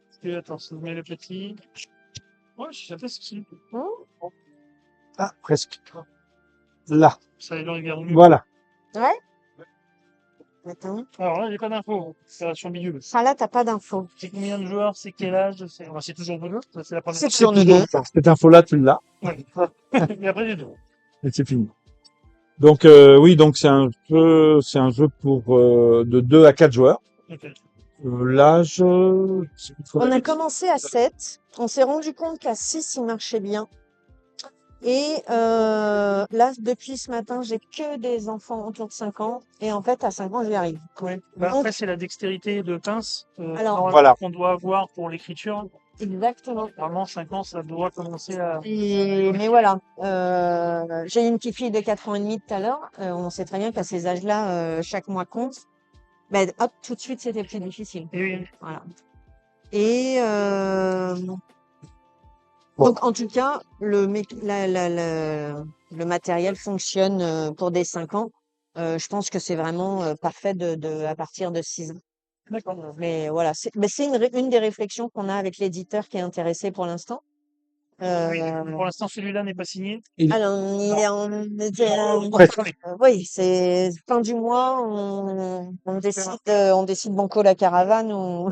Parce que, attends, ça met le petit. Ouais, ça passe aussi. Ah, presque. Là. Ça va vers mieux. Voilà. Ouais. Attends. Alors là, j'ai pas d'infos. Opération bidule. Ah là, t'as pas d'infos. C'est combien de joueurs, c'est quel âge, c'est toujours vous deux, ça, c'est la première. C'est toujours nous toujours deux. ça. Cette info-là, tu l'as, Ouais. Et après, j'ai deux. et c'est fini. Donc, oui, donc c'est un jeu pour de 2 à 4 joueurs. Ok. L'âge, On a commencé à 7. On s'est rendu compte qu'à 6, il marchait bien. Et là, depuis ce matin, j'ai que des enfants autour de 5 ans. Et en fait, à 5 ans, j'y arrive. Ouais. Bah, Donc- après, c'est la dextérité de pince Alors, normalement, voilà. qu'on doit avoir pour l'écriture. Exactement. Normalement, 5 ans, ça doit commencer à. Mais voilà, j'ai une petite fille de 4 ans et demi tout à l'heure. On sait très bien qu'à ces âges-là, chaque mois compte. Ben, hop, tout de suite, c'était plus difficile. Et oui. Voilà. Et Bon. donc, en tout cas, le matériel fonctionne pour des 5 ans. Je pense que c'est vraiment parfait à partir de 6 ans. D'accord. Mais voilà, c'est une des réflexions qu'on a avec l'éditeur qui est intéressé pour l'instant. Pour l'instant, celui-là n'est pas signé. Alors, il est Presque. oui, c'est fin du mois, on décide banco la caravane ou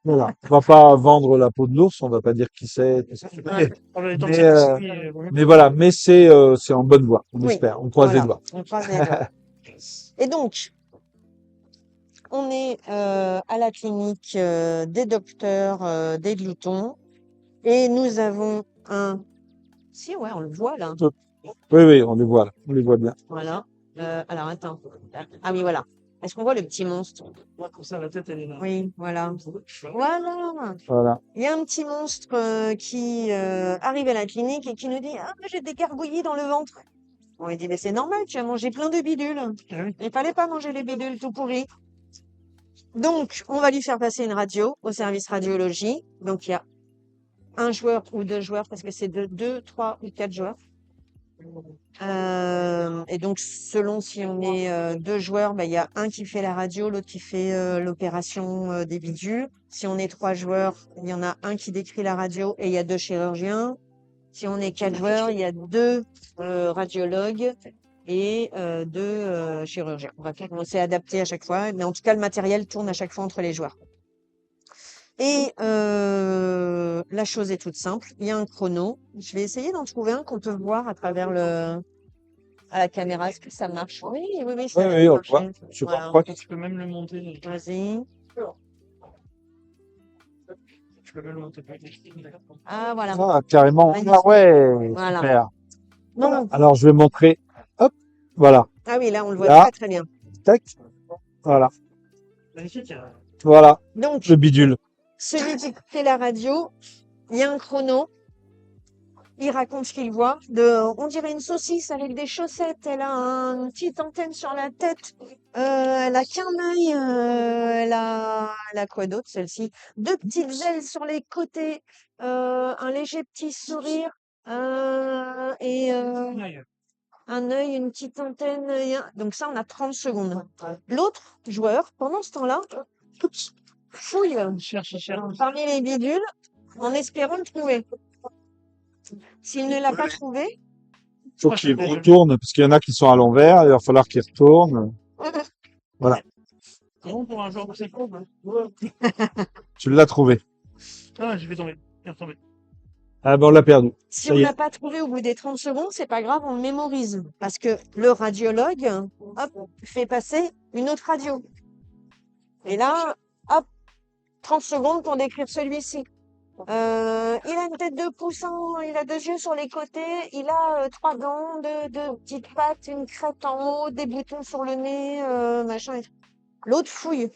Voilà. On va pas vendre la peau de l'ours, on va pas dire qui c'est. tout ça. Ouais. Ah, bah, tant que Mais, c'est pas signé, vaut mieux. Mais voilà, mais c'est en bonne voie, on Oui, espère, on croise voilà. les doigts. On croise les doigts. Et donc, on est à la clinique des docteurs des gloutons et nous avons si ouais, on le voit là. Oui, oui, on les voit là, on les voit bien. Voilà. Alors attends. Ah oui, voilà. Est-ce qu'on voit le petit monstre? Ouais, comme ça, la tête, elle est là. Oui, voilà. Voilà. Voilà. Il y a un petit monstre qui arrive à la clinique et qui nous dit: «Ah, mais j'ai des gargouillis dans le ventre». On lui dit: «Mais c'est normal, tu as mangé plein de bidules. Ah oui. Il fallait pas manger les bidules tout pourris». Donc, on va lui faire passer une radio au service radiologie. Donc, il y a un joueur ou 2 joueurs parce que c'est de 2, 3 ou 4 joueurs. Et donc, selon si on est 2 joueurs, bah, il y a un qui fait la radio, l'autre qui fait l'opération des bidules. Si on est 3 joueurs, il y en a un qui décrit la radio et il y a 2 chirurgiens. Si on est 4 joueurs, il y a 2 radiologues et 2 chirurgiens. Bref, on s'est adapté à chaque fois, mais en tout cas, le matériel tourne à chaque fois entre les joueurs. Et la chose est toute simple. Il y a un chrono. Je vais essayer d'en trouver un qu'on peut voir à travers à la caméra. Est-ce que ça marche? Oui, oui, oui, ça Oui, va oui, on le marcher. voit. Je Voilà. crois que Tu peux même le monter. Vas-y. Tu peux même le monter. Ah, voilà. ah, carrément. Magnifique. Ah ouais, Voilà. super. Non. Alors je vais montrer. Hop, voilà. Ah oui, là, on le voit Là. très, très bien. Tac. Voilà. Magnifique. Voilà. Donc, Le bidule. celui qui fait la radio, il y a un chrono. Il raconte ce qu'il voit. On dirait une saucisse avec des chaussettes. Elle a une petite antenne sur la tête. Elle a qu'un œil. Elle a quoi d'autre, celle-ci? 2 petites ailes sur les côtés. Un léger petit sourire. Et un œil, une petite antenne. Donc ça, on a 30 secondes. L'autre joueur, pendant ce temps-là, fouille Il cherche. parmi les bidules en espérant le trouver. S'il ne l'a pas trouvé, Faut qu'il retourne, parce qu'il y en a qui sont à l'envers, il va falloir qu'ils retournent. Voilà. C'est bon pour un joueur de ces courbes. Tu l'as trouvé. Ah, Je vais tomber. Il est retombé. Ah ben on l'a perdu. si Ça on y est. l'a pas trouvé au bout des 30 secondes, c'est pas grave, on le mémorise. Parce que le radiologue, hop, fait passer une autre radio. Et là, hop, 30 secondes pour décrire celui-ci. Il a une tête de poussin, il a 2 yeux sur les côtés, il a 3 dents, 2 petites pattes, une crête en haut, des boutons sur le nez, machin et tout. L'autre fouille.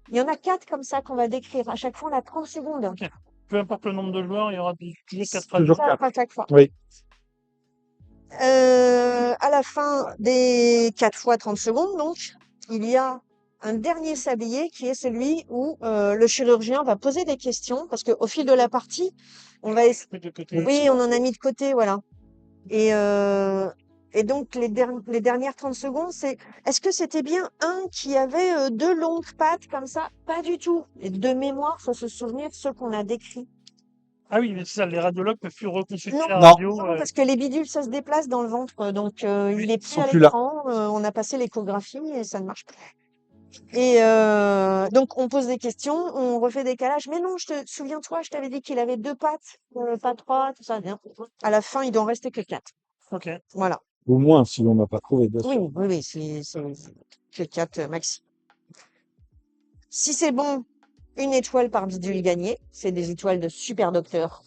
Il y en a 4 comme ça qu'on va décrire. À chaque fois, on a 30 secondes. Ok. Peu importe le nombre de joueurs, il y aura toujours 4 Toujours radios. 4 à chaque fois. Oui. À la fin des 4 fois 30 secondes, donc, il y a un dernier sablier qui est celui où le chirurgien va poser des questions parce qu'au fil de la partie, on va essayer. De côté. Oui, on en a mis de côté, voilà. Et donc, les dernières 30 secondes, c'est est-ce que c'était bien un qui avait 2 longues pattes comme ça? Pas du tout. Et de mémoire, faut se souvenir de ceux qu'on a décrits. Ah oui, mais c'est ça, les radiologues peuvent plus reconsulter Non, la Non. radio. Non, parce que les bidules, ça se déplace dans le ventre, donc il est plus sont à plus là. l'écran. On a passé l'échographie et ça ne marche plus. Et donc on pose des questions, on refait des calages. Mais non, souviens-toi, je t'avais dit qu'il avait 2 pattes, pas 3, tout ça. Bien. À la fin, il doit en rester que 4. Ok. Voilà. Au moins, si on n'a pas trouvé, bien Oui, sûr. oui, oui, c'est que 4 maxi. Si c'est bon, une étoile par bidule gagnée. C'est des étoiles de super docteur.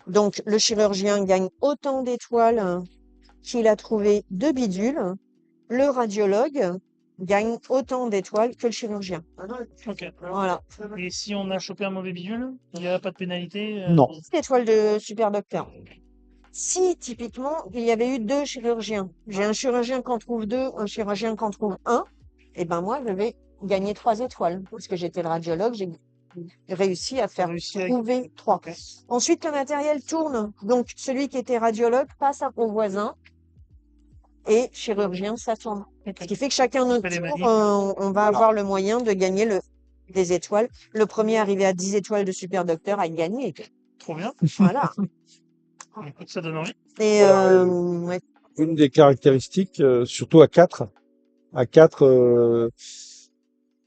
Donc le chirurgien gagne autant d'étoiles qu'il a trouvé de bidules. Le radiologue gagne autant d'étoiles que le chirurgien. Ok. Voilà. Et si on a chopé un mauvais bidule, il n'y a pas de pénalité. Non. Étoile de super docteur. Si, typiquement, il y avait eu 2 chirurgiens, j'ai un chirurgien qui en trouve 2, un chirurgien qui en trouve 1, et ben moi, je vais gagner 3 étoiles. Parce que j'étais le radiologue, j'ai réussi à faire Réussi à- trouver 3. Ok. Ensuite, le matériel tourne. Donc, celui qui était radiologue passe au voisin et chirurgien, ça tourne. Ce qui fait que chacun notre Fait les tour, manips. on va avoir le moyen de gagner des étoiles. Le premier arrivé à 10 étoiles de super docteur a gagné. Trop bien. Voilà. Écoute, ça donne envie. Et ouais. Une des caractéristiques, surtout à 4,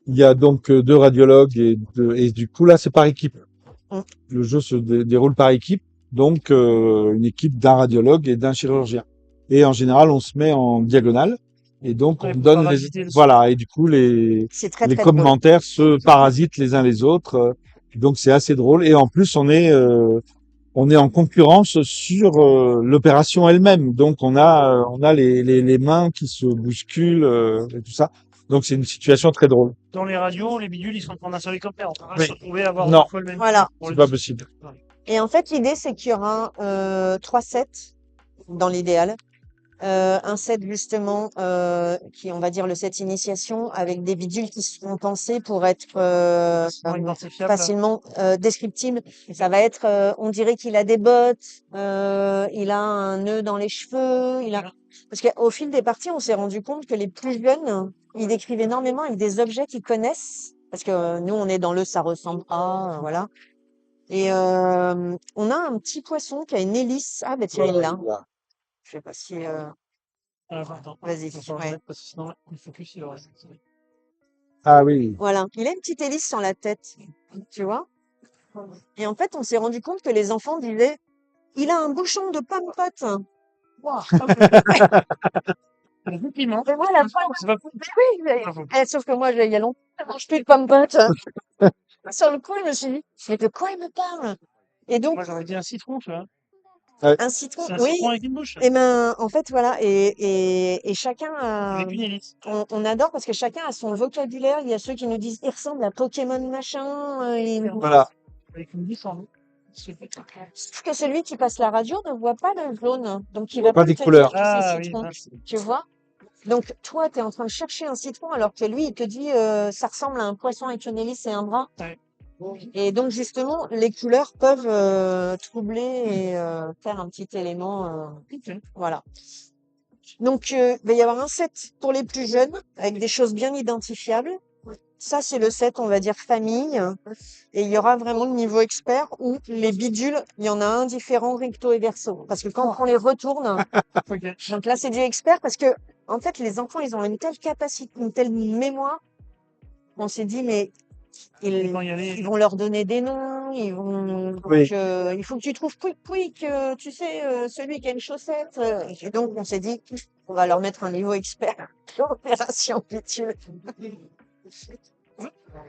il y a donc 2 radiologues et du coup là c'est par équipe. Mm. Le jeu se déroule par équipe, donc une équipe d'un radiologue et d'un chirurgien. Et en général on se met en diagonale et donc Ouais, on pour donne parasiter le voilà, et du coup C'est très les très drôle. commentaires se parasitent les uns les autres, donc c'est assez drôle et en plus on est en concurrence sur l'opération elle-même. Donc on a les mains qui se bousculent et tout ça. Donc c'est une situation très drôle. Dans les radios, les bidules, ils sont en un seul hélicoptère. On peut pas Oui. se retrouver à avoir Non. 2 fois le même Voilà. bidule pour C'est le pas dire. possible. Et en fait, l'idée, c'est qu'il y aura 3 sets dans l'idéal. Un set justement qui, on va dire, le set initiation avec des bidules qui seront pensés pour être Facilement identifiable. facilement descriptibles. Ça va être, on dirait qu'il a des bottes, il a un nœud dans les cheveux, parce qu'au fil des parties, on s'est rendu compte que les plus jeunes, ils décrivent énormément avec des objets qu'ils connaissent. Parce que nous, on est dans le ça ressemble à, voilà. Et on a un petit poisson qui a une hélice. Ah, ben tiens, il l'a. Voilà. Je sais pas si. Attends. Vas-y. Faut s'en Ouais. remettre parce que sinon, le focus, il aurait. Ah oui. Voilà. Il a une petite hélice sur la tête. Tu vois? Et en fait, on s'est rendu compte que les enfants disaient, il a un bouchon de pomme pote. Waouh. Le compliment. Et moi, la pomme. C'est pas Oui, pas faux. sauf que moi, il y a longtemps, je mange plus de pomme pote. Sur le coup, je me suis dit, mais de quoi il me parle? Et donc, Moi, j'aurais dit un citron, tu vois. un citron, C'est un oui. citron avec une bouche. Et ben, en fait, voilà. Et chacun a, Avec une hélice. on adore parce que chacun a son vocabulaire. Il y a ceux qui nous disent, il ressemble à Pokémon machin. Voilà. Avec une hélice en haut. Sauf que celui qui passe la radio ne voit pas le jaune. Donc, il voit va pas pas des te couleurs. dire que c'est Ah oui, citron. mince. Tu vois? Donc, toi, tu es en train de chercher un citron alors que lui, il te dit, ça ressemble à un poisson avec une hélice et un bras. Ouais. Et donc, justement, les couleurs peuvent troubler et faire un petit élément. Ok. Voilà. Donc, il va y avoir un set pour les plus jeunes avec des choses bien identifiables. Ça, c'est le set, on va dire, famille. Et il y aura vraiment le niveau expert où les bidules, il y en a un différent recto et verso. Parce que quand on les retourne, Ok. donc là, c'est du expert parce que, en fait, les enfants, ils ont une telle capacité, une telle mémoire. On s'est dit, mais Et quand il y a ils les. vont leur donner des noms, ils vont, Oui. donc, il faut que tu trouves Pouic Pouic, tu sais, celui qui a une chaussette. Et donc, on s'est dit, on va leur mettre un niveau expert d'opération bidule.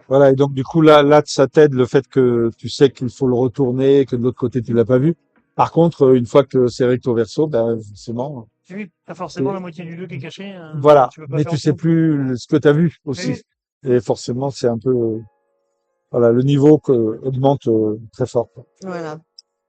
Voilà. Et donc du coup là ça t'aide le fait que tu sais qu'il faut le retourner, que de l'autre côté tu l'as pas vu. Par contre, une fois que c'est recto verso, ben forcément. Oui, pas forcément la moitié du jeu qui est caché. Voilà. Tu peux pas Mais faire tu sais autrement. plus ce que tu as vu aussi. Et forcément, c'est un peu voilà, le niveau augmente très fort. Voilà.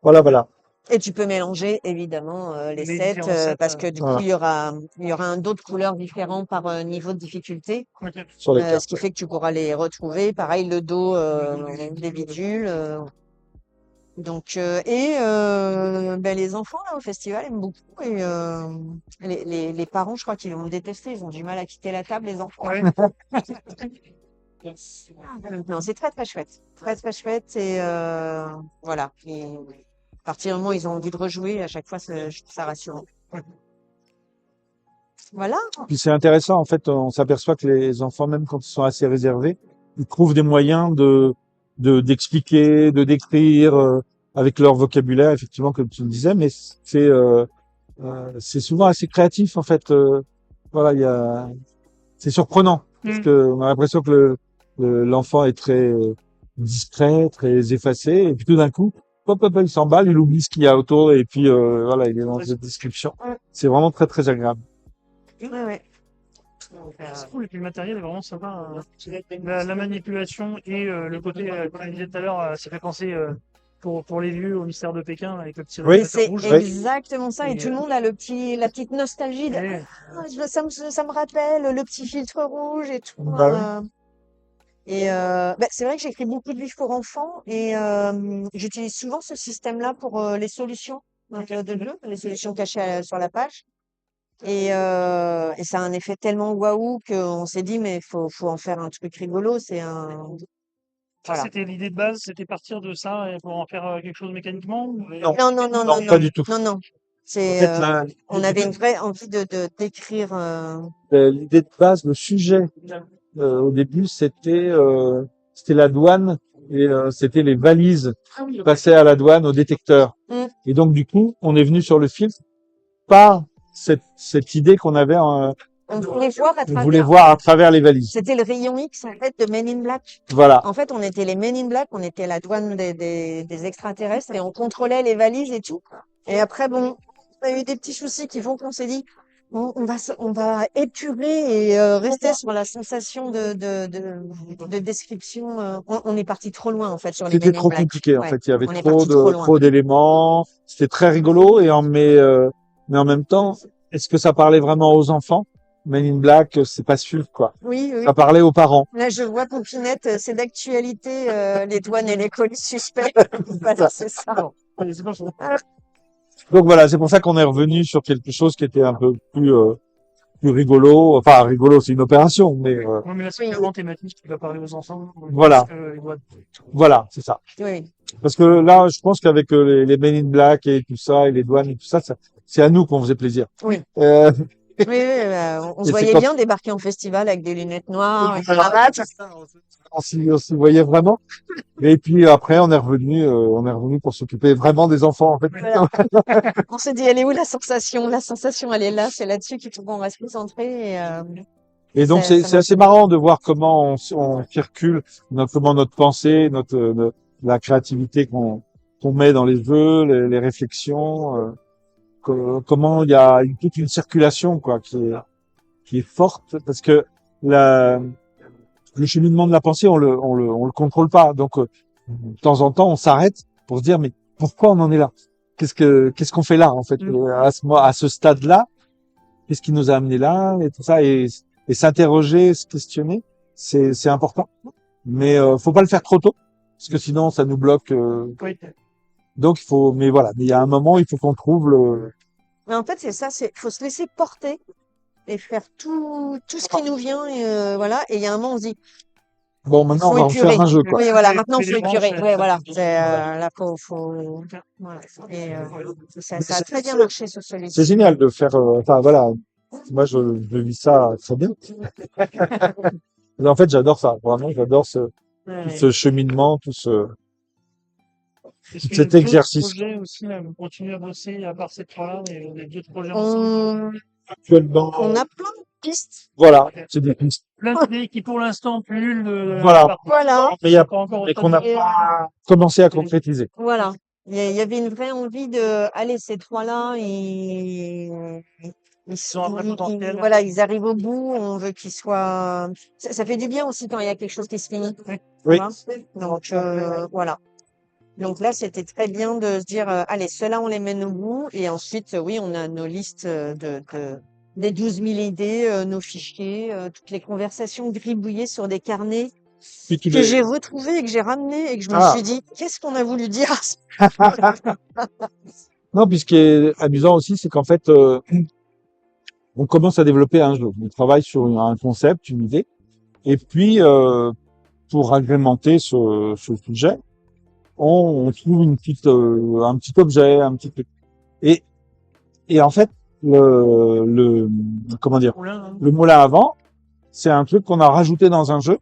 Voilà. Et tu peux mélanger évidemment les Les sets différents sets, parce que du coup Voilà. il y aura un d'autres couleurs différents par niveau de difficulté, Ok. Sur les ce cartes. qui fait que tu pourras les retrouver. Pareil le dos des bidules. Donc ben, les enfants là au festival aiment beaucoup et les parents je crois qu'ils vont me détester. Ils ont du mal à quitter la table les enfants. Ouais. Non, c'est très très chouette, très très chouette et voilà. Et à partir du moment où ils ont envie de rejouer, à chaque fois, je trouve ça rassurant. Voilà. Puis c'est intéressant, en fait, on s'aperçoit que les enfants, même quand ils sont assez réservés, ils trouvent des moyens d'expliquer, de décrire, avec leur vocabulaire, effectivement, comme tu le disais, mais c'est souvent assez créatif, en fait. Voilà, c'est surprenant, parce Mm. que on a l'impression que l'enfant est très discret, très effacé, et puis tout d'un coup, hop, hop, il s'emballe, il oublie ce qu'il y a autour, et puis voilà, il est dans cette description. C'est vraiment très, très agréable. Ouais. C'est cool, et puis le matériel est vraiment sympa. La manipulation et le côté, comme je disais tout à l'heure, ça fait penser pour les vieux au mystère de Pékin avec le petit Oui. réalisateur C'est rouge. Oui. exactement ça. Et tout le monde a la petite nostalgie de, Et, ça me rappelle le petit filtre rouge et tout. Bah oui. C'est vrai que j'écris beaucoup de livres pour enfants et j'utilise souvent ce système-là pour les solutions de jeu, les solutions cachées sur la page. Et ça a un effet tellement waouh qu'on s'est dit, mais faut en faire un truc rigolo. ça, Voilà. c'était l'idée de base, c'était partir de ça et pour en faire quelque chose mécaniquement. Non, Non, pas du tout. non. En C'est, fait, là, on avait une vraie envie d'écrire. l'idée de base, le sujet, au début, c'était la douane et c'était les valises passées à la douane au détecteur. Mm. Et donc, du coup, on est venu sur le film par cette idée qu'on avait, On voulait voir à on voulait travers. voir à travers les valises. C'était le rayon X en fait de Men in Black. Voilà. En fait, on était les Men in Black, on était la douane des extraterrestres et on contrôlait les valises et tout. Et après, bon, on a eu des petits soucis qui font qu'on s'est dit, bon, on va épurer et rester sur la sensation de description. On est parti trop loin en fait sur les C'était Men in trop Black. compliqué, en Ouais, fait. Il y avait on est parti trop loin. trop d'éléments. C'était très rigolo mais en même temps, est-ce que ça parlait vraiment aux enfants? Men in Black, c'est pas sûr, quoi. Oui. Ça parlait aux parents. Là, je vois Poupinette, c'est d'actualité, les douanes et les colis suspects. Voilà, c'est ça. Ouais, c'est pas faux. Donc voilà, c'est pour ça qu'on est revenu sur quelque chose qui était un peu plus rigolo. Enfin, rigolo, c'est une opération, mais Ouais, mais là, c'est Oui. vraiment thématique qui va parler aux enfants. Voilà. Parce que, ils doivent- voilà, c'est ça. Oui. Parce que là, je pense qu'avec les Men in Black et tout ça, et les douanes et tout ça, c'est à nous qu'on faisait plaisir. Oui. Euh, On Et se c'est voyait quand- bien débarquer en festival avec des lunettes noires, une Voilà. cravate. on s'y voyait vraiment. Et puis après, on est revenu pour s'occuper vraiment des enfants, en fait. Voilà. On s'est dit, elle est où la sensation? La sensation, elle est là, c'est là-dessus qu'il faut qu'on reste concentré. Et donc, Ça c'est marche assez bien. marrant de voir comment on circule, comment notre pensée, la créativité qu'on met dans les jeux, les réflexions, comment il y a toute une circulation, quoi, qui est forte, parce que le cheminement de la pensée, on le contrôle pas. Donc, de temps en temps, on s'arrête pour se dire, mais pourquoi on en est là? Qu'est-ce qu'on fait là, en fait, à ce stade-là? Qu'est-ce qui nous a amené là? Et tout ça, et s'interroger, se questionner, c'est important. Mais, faut pas le faire trop tôt, parce que sinon, ça nous bloque, Oui. donc mais voilà. Mais il y a un moment, il faut qu'on trouve Mais en fait, c'est ça, faut se laisser porter et faire tout ce qui nous vient, voilà. Et il y a un moment, on se dit, bon, maintenant, on faut va en épurer. faire un jeu, quoi. Oui, voilà, Mais- maintenant, mais faut les épurer. branches, Ouais, voilà. ça- Là, voilà. Et ça a très bien marché sur C'est celui-ci. génial de faire, enfin, voilà. Moi, je vis ça très bien. En fait, j'adore ça. Vraiment, j'adore Ouais. ce cheminement, Est-ce qu'il y a cet d'autres exercice. projets aussi, vous continuez à bosser à part ces trois-là, et les d'autres projets ensemble? Actuellement, On a plein de pistes. voilà, c'est des pistes. Plein d'idées qui pour l'instant pullulent Voilà. Voilà. Mais il y a, pas encore mais qu'on n'a Et, pas commencé à concrétiser. voilà. Il y avait une vraie envie allez, ces trois-là, ont un vrai potentiel. voilà, ils arrivent au bout, on veut qu'ils soient, ça fait du bien aussi quand il y a quelque chose qui se finit. Oui. Tu vois. Donc, voilà. Donc là, c'était très bien de se dire, allez, ceux-là, on les mène au bout. Et ensuite, oui, on a nos listes des 12 000 idées, nos fichiers, toutes les conversations gribouillées sur des carnets Puis tu que les- j'ai retrouvés et que j'ai ramenés et que je me Ah. suis dit, qu'est-ce qu'on a voulu dire? Non, puis ce qui est amusant aussi, c'est qu'en fait, on commence à développer un jeu. On travaille sur un concept, une idée. Et puis, pour agrémenter ce sujet, on trouve un petit objet, un petit truc. Et en fait, comment dire, Oulin, hein. le moulin à vent, c'est un truc qu'on a rajouté dans un jeu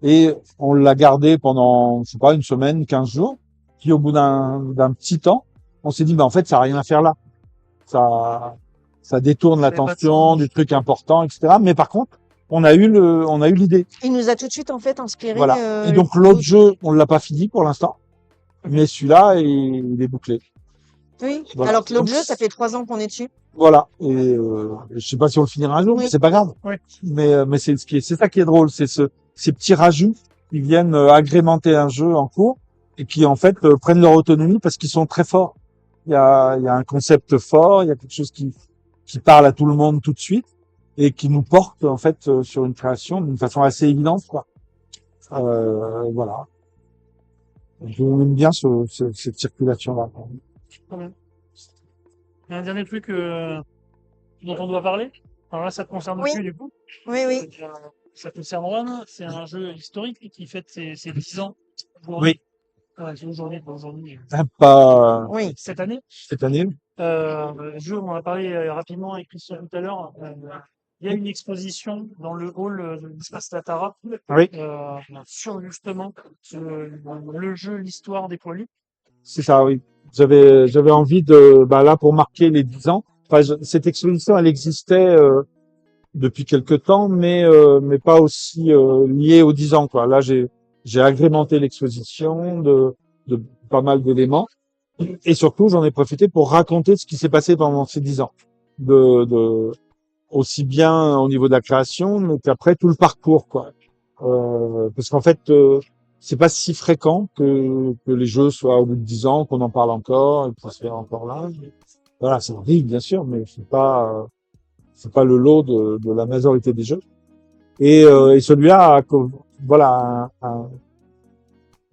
et on l'a gardé pendant, je sais pas, une semaine, 15 jours. Puis au bout d'un petit temps, on s'est dit, bah, en fait, ça a rien à faire là. Ça détourne Ça avait pas de l'attention sens. du truc important, etc. Mais par contre, on a eu l'idée. Il nous a tout de suite en fait inspiré Voilà. Et donc l'autre jeu, on l'a pas fini pour l'instant. Mais celui-là, il est bouclé. Oui. Voilà. Alors que l'autre Donc, jeu, ça fait 3 ans qu'on est dessus. Voilà. Et je sais pas si on le finira un jour, Oui. mais c'est pas grave. Oui. Mais c'est c'est ça qui est drôle, c'est ces petits rajouts qui viennent agrémenter un jeu en cours et qui en fait prennent leur autonomie parce qu'ils sont très forts. Il y a un concept fort, il y a quelque chose qui parle à tout le monde tout de suite et qui nous porte en fait sur une création d'une façon assez évidente, quoi. Voilà. J'aime bien cette circulation-là. Très bien. Il y a un dernier truc dont on doit parler. Alors là, ça te concerne Oui. plus du coup. Oui, oui. Ça concerne One. C'est un jeu historique qui fête ses 10 ans aujourd'hui. Oui. C'est aujourd'hui, pas aujourd'hui. Pas Oui. Cette année. cette année. Le jeu, on en a parlé rapidement avec Christian tout à l'heure. Il y a une exposition dans le hall de l'espace Latara Oui, sur justement le jeu, l'histoire des poilus. c'est ça, oui. J'avais envie bah là, pour marquer les 10 ans. Enfin, cette exposition, elle existait depuis quelque temps, mais pas aussi liée aux 10 ans, quoi. Là, j'ai agrémenté l'exposition de pas mal d'éléments. Et surtout, j'en ai profité pour raconter ce qui s'est passé pendant ces 10 ans. Aussi bien au niveau de la création, mais qu'après tout le parcours, quoi. Parce qu'en fait, c'est pas si fréquent que les jeux soient au bout de 10 ans, qu'on en parle encore, et qu'on se fait encore là. Voilà, ça arrive, bien sûr, mais c'est pas le lot de la majorité des jeux. Et celui-là a, voilà,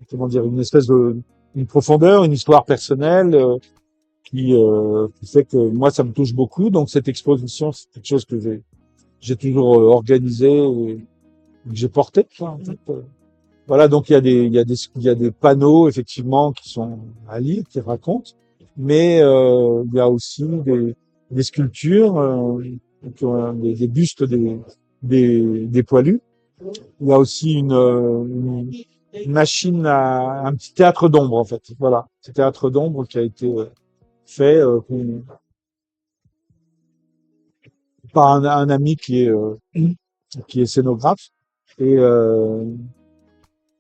comment dire, une espèce une profondeur, une histoire personnelle, qui fait que moi, ça me touche beaucoup. Donc, cette exposition, c'est quelque chose que j'ai toujours organisé et que j'ai porté, quoi, en fait. Voilà, donc il y a des panneaux effectivement qui sont à lire, qui racontent, mais il y a aussi des sculptures, qui ont des bustes des poilus. Il y a aussi une machine un petit théâtre d'ombre en fait. Voilà, ce théâtre d'ombre qui a été fait par un ami qui est scénographe et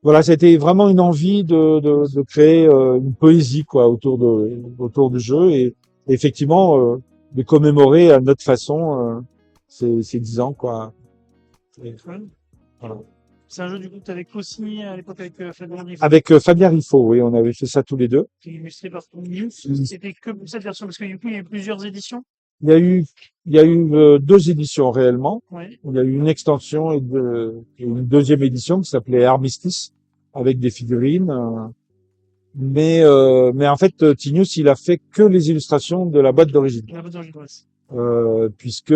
voilà, c'était vraiment une envie de créer une poésie quoi autour du jeu et effectivement de commémorer à notre façon ces 10 ans quoi. Et, voilà. C'est un jeu du coup que tu avais co-signé à l'époque avec Fabien Riffaut, Avec Fabien Riffaut, oui, on avait fait ça tous les deux. qui est illustré par Tom News. C'était que pour cette version, parce que du coup il y a eu plusieurs éditions. Il y a eu 2 éditions réellement. Ouais. Il y a eu une extension et une deuxième édition qui s'appelait Armistice avec des figurines. Mais en fait, Tinius, il a fait que les illustrations de la boîte d'origine. La boîte d'origine, ouais. Puisque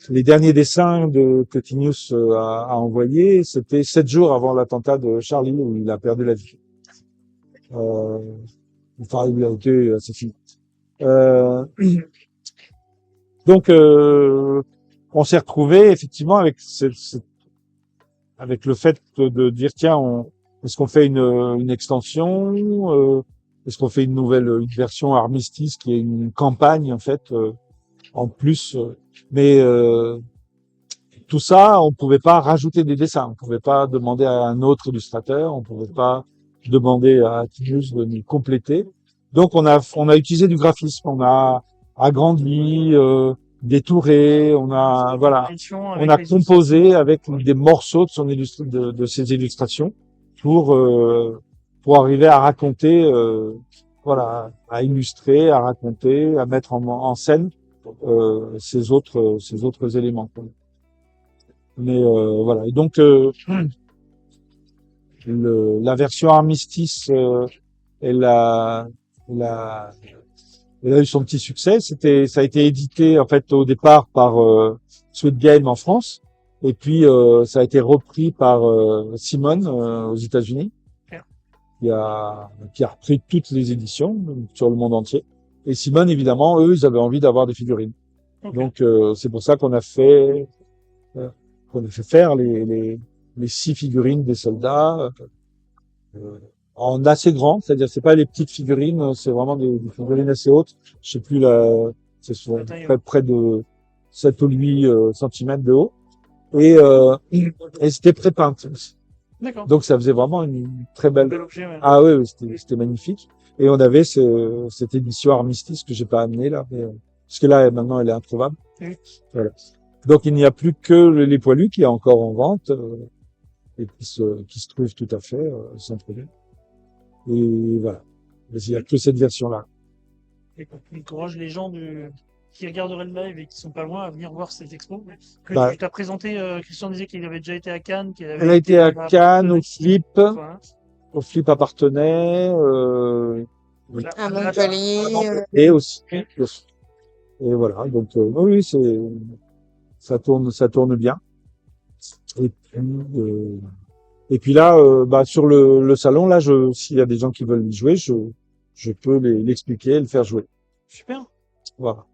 les derniers dessins que Tinius a envoyés, c'était 7 jours avant l'attentat de Charlie où il a perdu la vie. Enfin, il a été assez fini. Donc, on s'est retrouvé effectivement avec le fait de dire tiens, est-ce qu'on fait une extension, est-ce qu'on fait une version Armistice qui est une campagne en fait en plus, mais tout ça, on pouvait pas rajouter des dessins, on pouvait pas demander à un autre illustrateur, on pouvait pas demander à Tinius de nous compléter. Donc on a utilisé du graphisme, on a agrandi, détouré, voilà, Édition on avec a les composé avec des morceaux de ses illustrations pour arriver à raconter, voilà, à illustrer, à raconter, à mettre en scène ces autres éléments. Mais voilà. Et donc la version Armistice, elle a, elle a, elle a eu son petit succès. Ça a été édité en fait au départ par Sweet Game en France, et puis ça a été repris par Simon aux États-Unis, qui a repris toutes les éditions sur le monde entier. Et Simone, évidemment, eux, ils avaient envie d'avoir des figurines. Ok. Donc, c'est pour ça euh, qu'on a fait faire les 6 figurines des soldats, euh, en assez grand, c'est-à-dire c'est pas les petites figurines, c'est vraiment des figurines assez hautes. Je sais plus ce sont La taille, près de 7 ou 8 centimètres de haut. Et c'était pré-peintes. D'accord. Donc ça faisait vraiment une très belle. Bel objet, ouais. Ah oui, oui, c'était magnifique. Et on avait cette édition Armistice que j'ai pas amenée là, parce que là maintenant elle est introuvable. Oui. Voilà. Donc il n'y a plus que les poilus qui est encore en vente et qui se trouvent tout à fait sans problème. Et voilà. Mais il n'y a que cette version-là. Et on encourage les gens qui regarderaient le live et qui sont pas loin à venir voir cette expo. Que Bah, tu t'as présenté, Christian disait qu'il avait déjà été à Cannes, qu'il elle avait a été à Cannes, Voilà. au Flip appartenait, Voilà. À Là, Montpellier. et aussi. Et voilà. Donc oui, ça tourne bien. Et puis, et puis là, sur le salon, là, s'il y a des gens qui veulent y jouer, je peux l'expliquer et le faire jouer. Super. Voilà.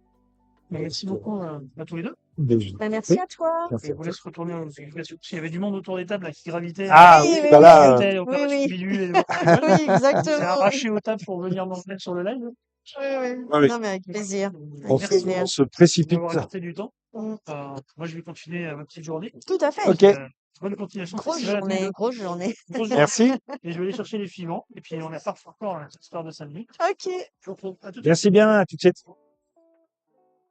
Merci beaucoup à tous les deux. Bah, merci à toi. Merci Et à je vous toi. laisse retourner aux occupations. Parce qu'il y avait du monde autour des tables là, qui gravitait. Ah Oui, oui, oui, bah oui. là, Gravitait, Oui, opération oui. bidule et Oui, c'est exactement. arraché aux tables pour venir m'en mettre sur le live. Oui, oui. Ah oui. Non, mais avec plaisir. on, Avec plaisir. on se De précipite. m'avoir accordé du temps. Mm. Moi, je vais continuer ma petite journée. Tout à fait. Ok, Bonne continuation. Grosse Festival à tous les journée, deux. grosse journée. Grosse journée. merci. Et je vais aller chercher les suivants. Et puis, on est parti encore à l'histoire de samedi. Ok. Je vous retrouve à tout de suite. Merci bien, à tout de suite.